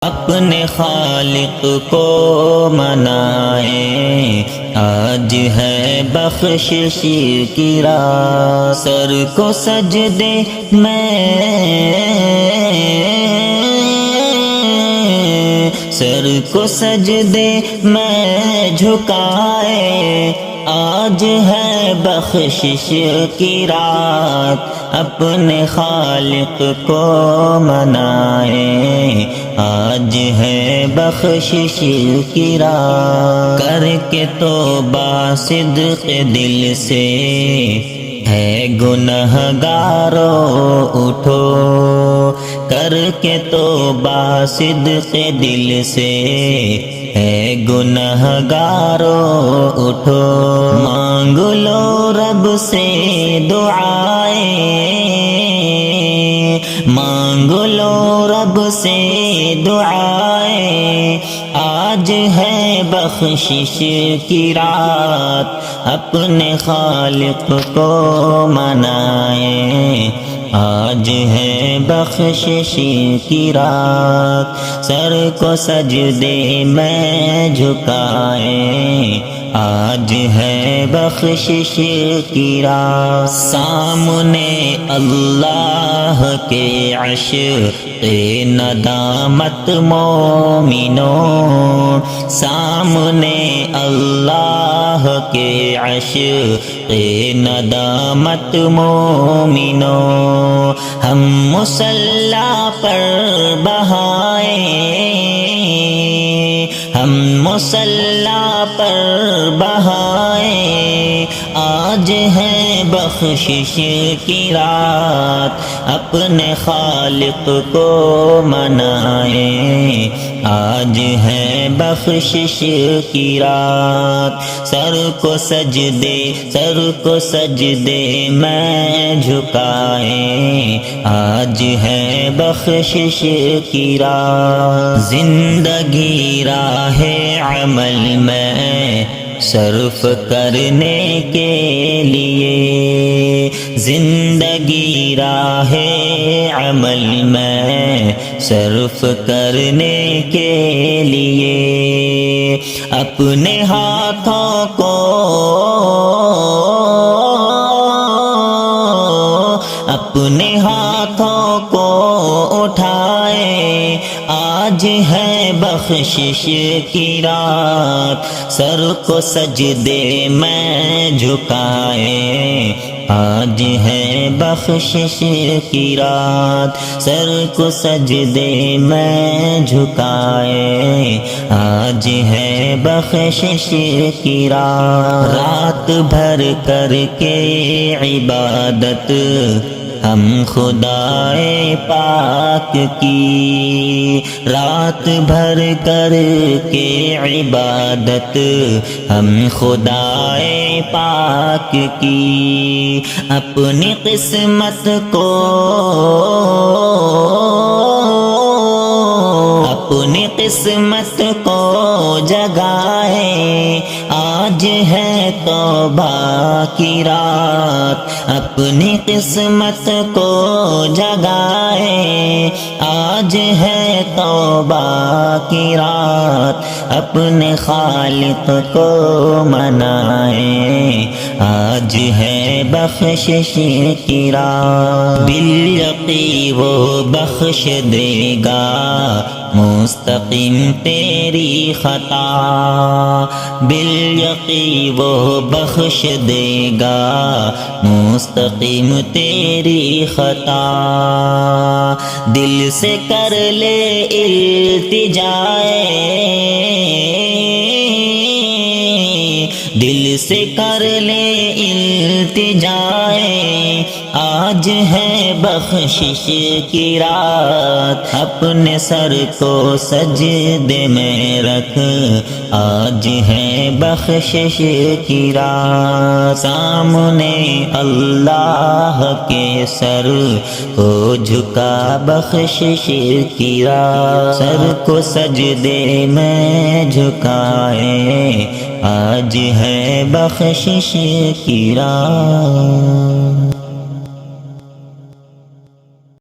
اپنے خالق کو منائیں، آج ہے بخشش کی رات، سر کو سجدے میں جھکائے، آج ہے بخشش کی رات، اپنے خالق کو منائیں، آج ہے بخشش کی رات، کر کے توبہ صدق دل سے، ہے گنہگارو اٹھو، کر کے توبہ صدق دل سے، ہے گنہگارو اٹھو، مانگ لو رب سے دعائیں، مانگ لو رب سے دعائیں، آج ہے بخشش کی رات، اپنے خالق کو منائیں، آج ہے بخشش کی رات، سر کو سجدے میں جھکائیں، آج ہے بخشش کی رات، سامنے اللہ کے عرش ندامت مومنوں، سامنے اللہ کے عرش ندامت مومنوں، ہم مصلی پر بہائیں، ہم مصلی پر بہائیں، آج ہے بخشش کی رات، اپنے خالق کو منائیں، آج ہے بخشش کی رات، سر کو سجدے میں جھکائیں، آج ہے بخشش کی رات، زندگی راہ عمل میں صرف کرنے کے لیے، زندگی راہ عمل میں صرف کرنے کے لیے، اپنے ہاتھوں کو اٹھائے، آج ہے بخشش کی رات، سر کو سجدے میں جھکائے، آج ہے بخشش کی رات، سر کو سجدے میں جھکائے، آج ہے بخشش کی رات، رات بھر کر کے عبادت ہم خدائے پاک کی، رات بھر کر کے عبادت ہم خدائے پاک کی، اپنی قسمت کو جگائے، آج ہے توبہ کی رات، اپنی قسمت کو جگائے، آج ہے توبہ کی رات، اپنے خالق کو منائیں، آج ہے بخشش کی رات، بالیقین وہ بخش دے گا مستقیم تیری خطا، بالیقین وہ بخش دے گا مستقیم تیری خطا، دل سے کر لے التجائے، دل سے کر لے التجائے، آج ہے بخشش کی رات، اپنے سر کو سجدے میں رکھ، آج ہے بخشش کی رات، سامنے اللہ کے سر کو جھکا بخشش کی رات، سر کو سجدے میں جھکائے، آج ہے بخشش کی رات۔